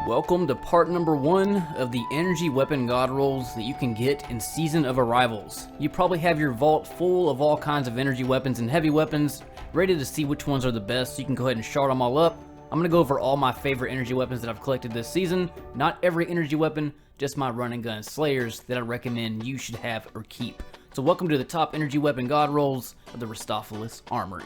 Welcome to part number 1 of the energy weapon god rolls that you can get in Season of Arrivals. You probably have your vault full of all kinds of energy weapons and heavy weapons, ready to see which ones are the best, so you can go ahead and shard them all up. I'm going to go over all my favorite energy weapons that I've collected this season. Not every energy weapon, just my run and gun slayers that I recommend you should have or keep. So welcome to the top energy weapon god rolls of the Rustopholis Armory.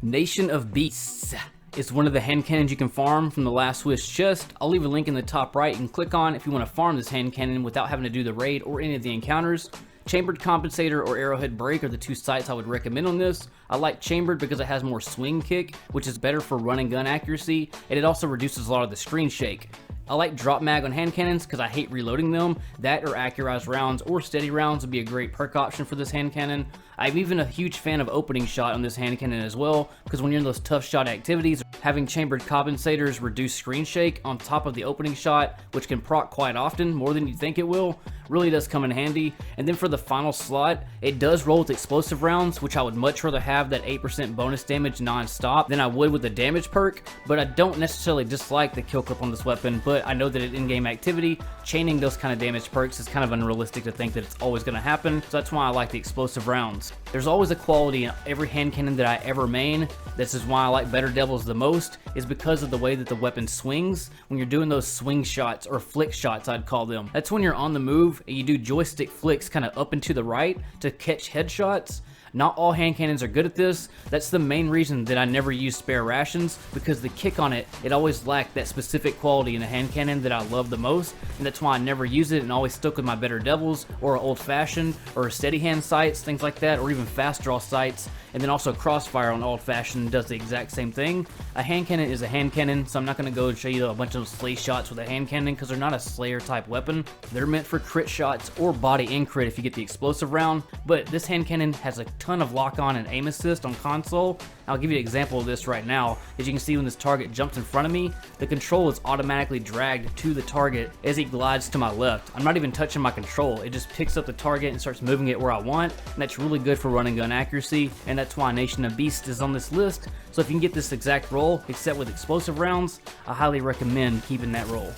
Nation of Beasts. It's one of the hand cannons you can farm from the last Swiss chest. I'll leave a link in the top right and click on if you want to farm this hand cannon without having to do the raid or any of the encounters. Chambered Compensator or Arrowhead Break are the two sights I would recommend on this. I like Chambered because it has more swing kick, which is better for run and gun accuracy, and it also reduces a lot of the screen shake. I like drop mag on hand cannons because I hate reloading them. That or accurized rounds or steady rounds would be a great perk option for this hand cannon. I'm even a huge fan of opening shot on this hand cannon as well, because when you're in those tough shot activities, having chambered compensators reduce screen shake on top of the opening shot, which can proc quite often, more than you think it will, really does come in handy. And then for the final slot, it does roll with explosive rounds, which I would much rather have that 8% bonus damage non-stop than I would with the damage perk, but I don't necessarily dislike the kill clip on this weapon, but I know that in in-game activity, chaining those kind of damage perks is kind of unrealistic to think that it's always going to happen, so that's why I like the explosive rounds. There's always a quality in every hand cannon that I ever main. This is why I like Better Devils the most, is because of the way that the weapon swings when you're doing those swing shots, or flick shots I'd call them. That's when you're on the move and you do joystick flicks kind of up and to the right to catch headshots. Not all hand cannons are good at this. That's the main reason that I never use spare rations, because the kick on it always lacked that specific quality in a hand cannon that I love the most, and that's why I never use it and always stuck with my Better Devils or old fashioned or steady hand sights, things like that, or even fast draw sights. And then also crossfire on old fashioned does the exact same thing. A hand cannon is a hand cannon, so I'm not going to go and show you a bunch of slay shots with a hand cannon because they're not a slayer type weapon. They're meant for crit shots or body and crit if you get the explosive round, but this hand cannon has a ton of lock on and aim assist on console. I'll give you an example of this right now. As you can see, when this target jumps in front of me, the control is automatically dragged to the target as he glides to my left. I'm not even touching my control. It just picks up the target and starts moving it where I want, and that's really good for run and gun accuracy, and that's why Nation of Beasts is on this list. So if you can get this exact roll, except with explosive rounds, I highly recommend keeping that roll.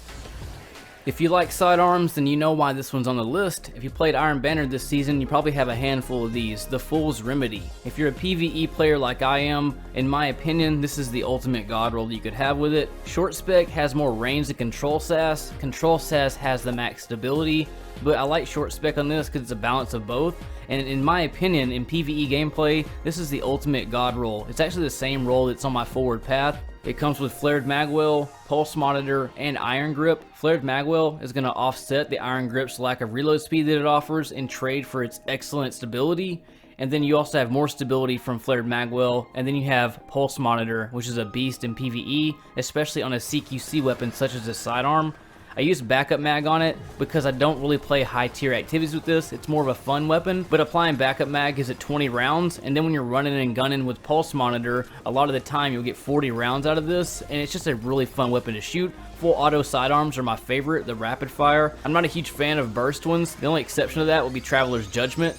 If you like sidearms, then you know why this one's on the list. If you played Iron Banner this season, you probably have a handful of these, the Fool's Remedy. If you're a PvE player like I am, in my opinion, this is the ultimate god roll you could have with it. Short spec has more range than Control SAS. Control SAS has the max stability, but I like short spec on this because it's a balance of both. And in my opinion, in PvE gameplay, this is the ultimate god roll. It's actually the same roll that's on my forward path. It comes with Flared Magwell, Pulse Monitor, and Iron Grip. Flared Magwell is going to offset the Iron Grip's lack of reload speed that it offers and trade for its excellent stability. And then you also have more stability from Flared Magwell, and then you have Pulse Monitor, which is a beast in PvE, especially on a CQC weapon such as a sidearm. I use backup mag on it because I don't really play high tier activities with this. It's more of a fun weapon, but applying backup mag is at 20 rounds, and then when you're running and gunning with Pulse Monitor, a lot of the time you'll get 40 rounds out of this, and it's just a really fun weapon to shoot. Full auto sidearms are my favorite, the rapid fire. I'm not a huge fan of burst ones. The only exception to that will be Traveler's Judgment.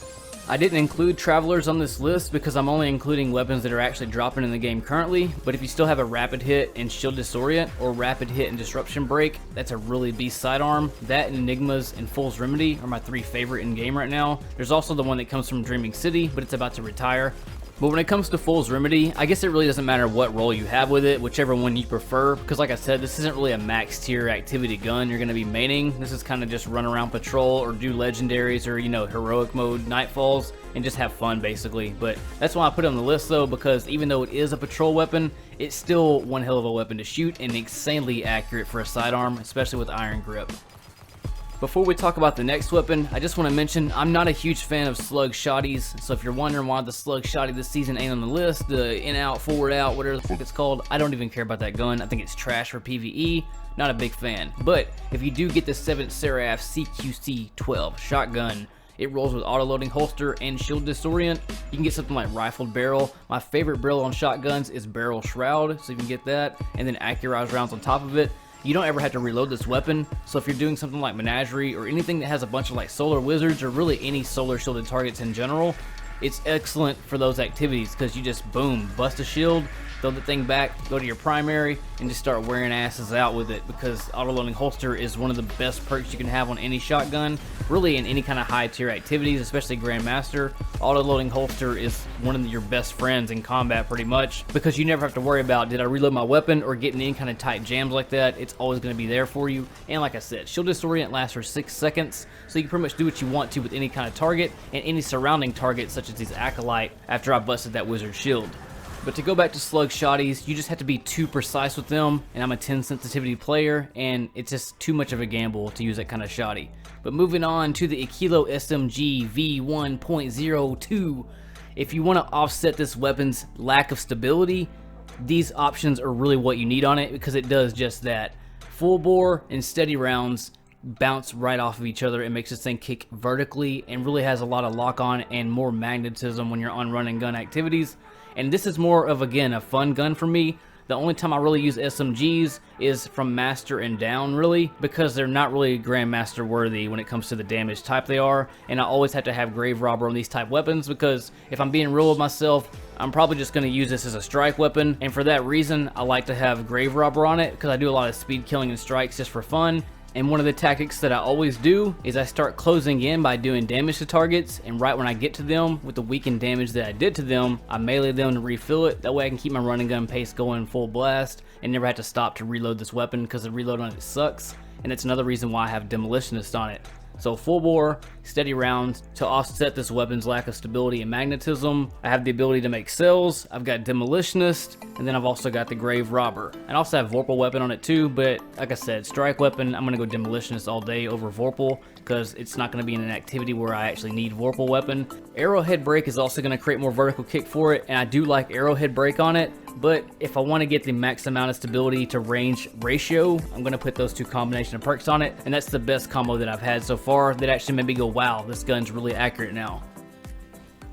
I didn't include Travelers on this list because I'm only including weapons that are actually dropping in the game currently, but if you still have a Rapid Hit and Shield Disorient, or Rapid Hit and Disruption Break, that's a really beast sidearm. That and Enigmas and Fool's Remedy are my 3 favorite in game right now. There's also the one that comes from Dreaming City, but it's about to retire. But when it comes to Fool's Remedy, I guess it really doesn't matter what role you have with it, whichever one you prefer, because like I said, this isn't really a max tier activity gun you're going to be maining. This is kind of just run around patrol or do legendaries or, you know, heroic mode nightfalls and just have fun basically. But that's why I put it on the list though, because even though it is a patrol weapon, it's still one hell of a weapon to shoot and insanely accurate for a sidearm, especially with Iron Grip. Before we talk about the next weapon, I just want to mention I'm not a huge fan of slug shotties, so if you're wondering why the slug shotty this season ain't on the list, the in-out, forward-out, whatever the fuck it's called, I don't even care about that gun. I think it's trash for PvE, not a big fan. But if you do get the 7th Seraph CQC-12 shotgun, it rolls with auto-loading holster and shield disorient. You can get something like rifled barrel. My favorite barrel on shotguns is barrel shroud, so you can get that, and then accurized rounds on top of it. You don't ever have to reload this weapon, so if you're doing something like Menagerie or anything that has a bunch of like solar wizards or really any solar shielded targets in general, it's excellent for those activities because you just boom, bust a shield, throw the thing back, go to your primary, and just start wearing asses out with it, because auto-loading holster is one of the best perks you can have on any shotgun, really in any kind of high tier activities, especially Grandmaster. Auto-loading holster is one of your best friends in combat pretty much, because you never have to worry about, did I reload my weapon or get in any kind of tight jams like that. It's always going to be there for you. And like I said, shield disorient lasts for 6 seconds, so you can pretty much do what you want to with any kind of target and any surrounding target, such as these Acolyte, after I busted that wizard shield. But to go back to slug shotties, you just have to be too precise with them, and I'm a 10 sensitivity player, and it's just too much of a gamble to use that kind of shotty. But moving on to the Akilo SMG V1.02, if you want to offset this weapon's lack of stability, these options are really what you need on it, because it does just that. Full bore and steady rounds bounce right off of each other. It makes this thing kick vertically and really has a lot of lock on and more magnetism when you're on run and gun activities. And this is more of, again, a fun gun for me. The only time I really use SMGs is from Master and down, really, because they're not really Grandmaster worthy when it comes to the damage type they are, and I always have to have Grave Robber on these type weapons, because if I'm being real with myself, I'm probably just going to use this as a strike weapon, and for that reason, I like to have Grave Robber on it, because I do a lot of speed killing and strikes just for fun. And one of the tactics that I always do is I start closing in by doing damage to targets, and right when I get to them with the weakened damage that I did to them, I melee them to refill it. That way I can keep my running gun pace going full blast and never have to stop to reload this weapon, because the reload on it sucks. And it's another reason why I have Demolitionist on it. So full bore, steady rounds to offset this weapon's lack of stability and magnetism. I have the ability to make cells, I've got Demolitionist, and then I've also got the Grave Robber. I also have Vorpal weapon on it too, but like I said, strike weapon, I'm going to go Demolitionist all day over Vorpal, because it's not going to be in an activity where I actually need Vorpal weapon. Arrowhead break is also going to create more vertical kick for it, and I do like arrowhead break on it, but if I want to get the max amount of stability to range ratio, I'm going to put those two combination of perks on it, and that's the best combo that I've had so far that actually made me go, wow, this gun's really accurate now.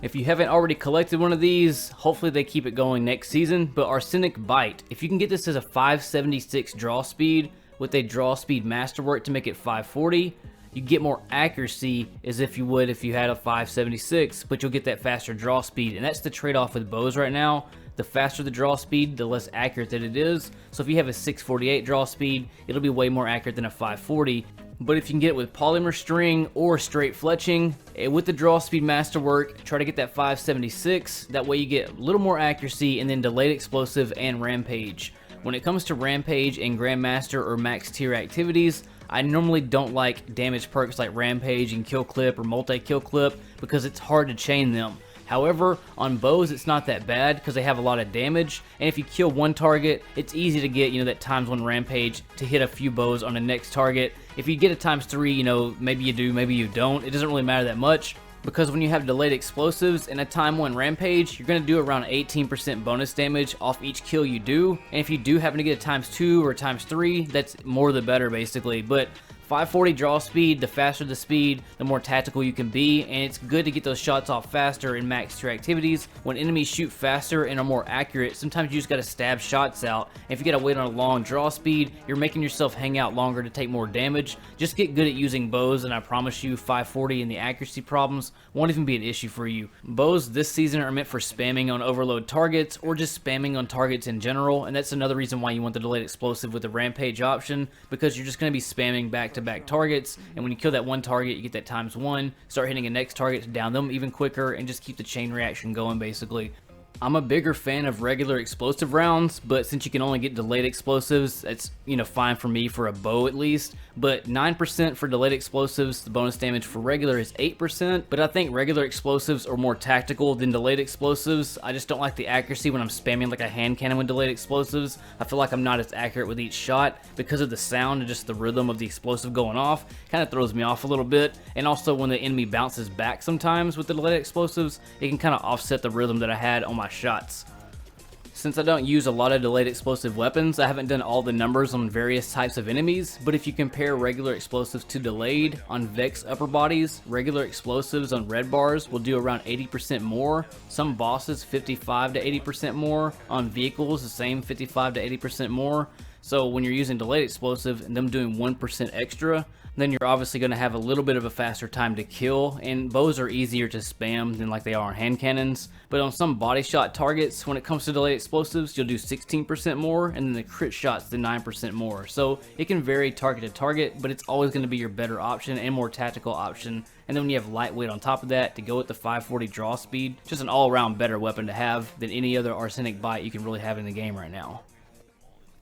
If you haven't already collected one of these, hopefully they keep it going next season, but Arsenic Bite, if you can get this as a 576 draw speed with a draw speed masterwork to make it 540, you get more accuracy as if you would if you had a 576, but you'll get that faster draw speed, and that's the trade-off with bows right now. The faster the draw speed, the less accurate that it is. So if you have a 648 draw speed, it'll be way more accurate than a 540. But if you can get it with polymer string or straight fletching, with the draw speed masterwork, try to get that 576. That way you get a little more accuracy, and then delayed explosive and rampage. When it comes to rampage and Grandmaster or max tier activities, I normally don't like damage perks like rampage and kill clip or multi-kill clip, because it's hard to chain them. However, on bows, it's not that bad because they have a lot of damage, and if you kill one target, it's easy to get, that ×1 rampage to hit a few bows on the next target. If you get a ×3, maybe you do, maybe you don't. It doesn't really matter that much, because when you have delayed explosives and a ×1 rampage, you're going to do around 18% bonus damage off each kill you do, and if you do happen to get a ×2 or ×3, that's more the better basically. But 540 draw speed, the faster the speed, the more tactical you can be, and it's good to get those shots off faster in max tier activities. When enemies shoot faster and are more accurate, sometimes you just gotta stab shots out. And if you gotta wait on a long draw speed, you're making yourself hang out longer to take more damage. Just get good at using bows, and I promise you 540 and the accuracy problems won't even be an issue for you. Bows this season are meant for spamming on overload targets, or just spamming on targets in general, and that's another reason why you want the delayed explosive with the rampage option, because you're just gonna be spamming back-to-back targets, and when you kill that one target, you get that ×1, start hitting a next target to down them even quicker, and just keep the chain reaction going basically. I'm a bigger fan of regular explosive rounds, but since you can only get delayed explosives, that's, fine for me for a bow at least. But 9% for delayed explosives, the bonus damage for regular is 8%, but I think regular explosives are more tactical than delayed explosives. I just don't like the accuracy when I'm spamming like a hand cannon with delayed explosives. I feel like I'm not as accurate with each shot because of the sound and just the rhythm of the explosive going off. Kind of throws me off a little bit, and also when the enemy bounces back sometimes with the delayed explosives, it can kind of offset the rhythm that I had on my shots. Since I don't use a lot of delayed explosive weapons, I haven't done all the numbers on various types of enemies, but if you compare regular explosives to delayed on Vex upper bodies, regular explosives on red bars will do around 80% more, some bosses 55 to 80% more, on vehicles the same 55 to 80% more. So when you're using delayed explosive and them doing 1% extra, then you're obviously going to have a little bit of a faster time to kill, and bows are easier to spam than like they are on hand cannons. But on some body shot targets, when it comes to delayed explosives, you'll do 16% more, and then the crit shots do 9% more. So it can vary target to target, but it's always going to be your better option and more tactical option. And then when you have lightweight on top of that to go with the 540 draw speed, just an all-around better weapon to have than any other arsenic bite you can really have in the game right now.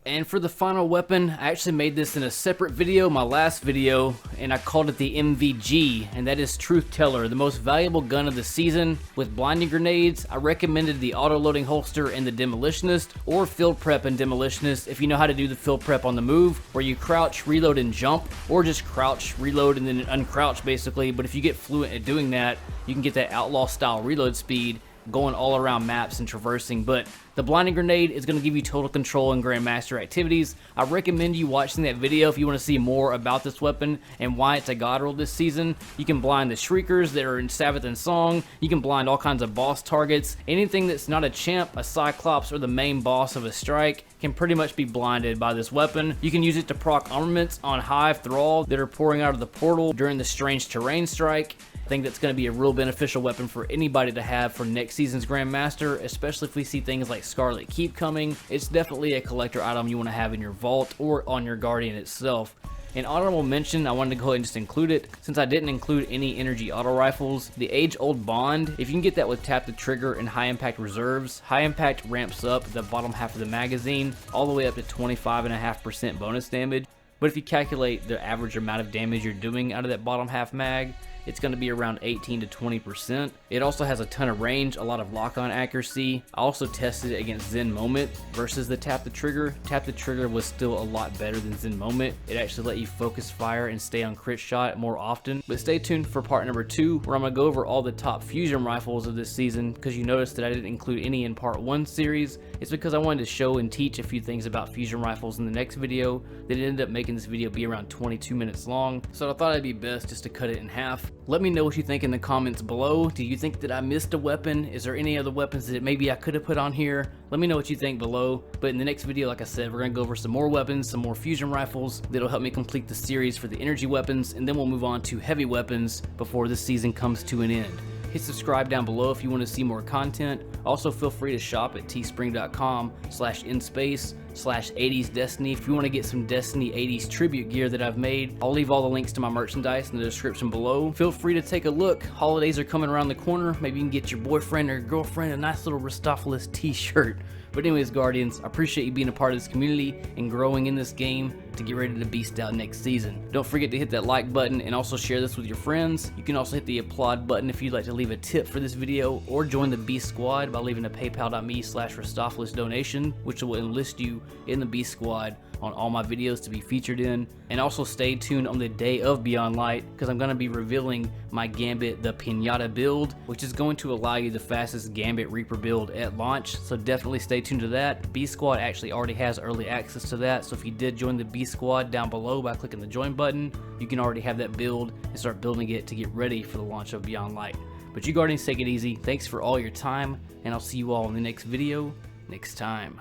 And for the final weapon, I actually made this in a separate video, my last video, and I called it the MVG, and that is TRUTHTELLER, the most valuable gun of the season. With blinding grenades, I recommended the auto-loading holster and the demolitionist, or field prep and demolitionist if you know how to do the field prep on the move, where you crouch, reload, and jump, or just crouch, reload, and then uncrouch basically. But if you get fluent at doing that, you can get that outlaw style reload speed going all around maps and traversing. But the blinding grenade is going to give you total control in Grandmaster activities. I recommend you watching that video if you want to see more about this weapon and why it's a god roll this season. You can blind the Shriekers that are in Sabbath and Song. You can blind all kinds of boss targets. Anything that's not a champ, a Cyclops, or the main boss of a strike can pretty much be blinded by this weapon. You can use it to proc armaments on Hive Thrall that are pouring out of the portal during the Strange Terrain strike. I think that's going to be a real beneficial weapon for anybody to have for next season's Grandmaster, especially if we see things like Scarlet Keep coming. It's definitely a collector item you want to have in your vault or on your Guardian itself. An honorable mention, I wanted to go ahead and just include it, since I didn't include any energy auto rifles. The age-old Bond, if you can get that with tap the trigger and high impact reserves, high impact ramps up the bottom half of the magazine all the way up to 25.5% bonus damage. But if you calculate the average amount of damage you're doing out of that bottom half mag, it's going to be around 18 to 20%. It also has a ton of range, a lot of lock-on accuracy. I also tested it against Zen Moment versus the Tap the Trigger. Tap the Trigger was still a lot better than Zen Moment. It actually let you focus fire and stay on crit shot more often. But stay tuned for part number 2, where I'm going to go over all the top fusion rifles of this season, because you noticed that I didn't include any in part 1 series. It's because I wanted to show and teach a few things about fusion rifles in the next video that ended up making this video be around 22 minutes long. So I thought it'd be best just to cut it in half. Let me know what you think in the comments below. Do you think that I missed a weapon? Is there any other weapons that maybe I could have put on here? Let me know what you think below. But in the next video, like I said, we're going to go over some more weapons, some more fusion rifles that'll help me complete the series for the energy weapons, and then we'll move on to heavy weapons before this season comes to an end. Hit subscribe down below if you want to see more content. Also, feel free to shop at teespring.com/inspace/80s Destiny if you want to get some Destiny 80s tribute gear that I've made. I'll leave all the links to my merchandise in the description below. Feel free to take a look. Holidays are coming around the corner. Maybe you can get your boyfriend or your girlfriend a nice little Rustopholis t-shirt. But anyways, Guardians, I appreciate you being a part of this community and growing in this game to get ready to beast out next season. Don't forget to hit that like button and also share this with your friends. You can also hit the applaud button if you'd like to leave a tip for this video, or join the Beast Squad by leaving a paypal.me/Rustopholis donation, which will enlist you in the Beast Squad on all my videos to be featured in. And also stay tuned on the day of Beyond Light, because I'm going to be revealing my Gambit the Pinata build, which is going to allow you the fastest Gambit Reaper build at launch. So definitely stay tuned to that. Beast Squad actually already has early access to that, so if you did join the Beast Squad down below by clicking the join button, you can already have that build and start building it to get ready for the launch of Beyond Light. But you Guardians, take it easy. Thanks for all your time, and I'll see you all in the next video next time.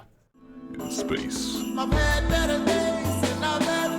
In space. I've had better days and I've had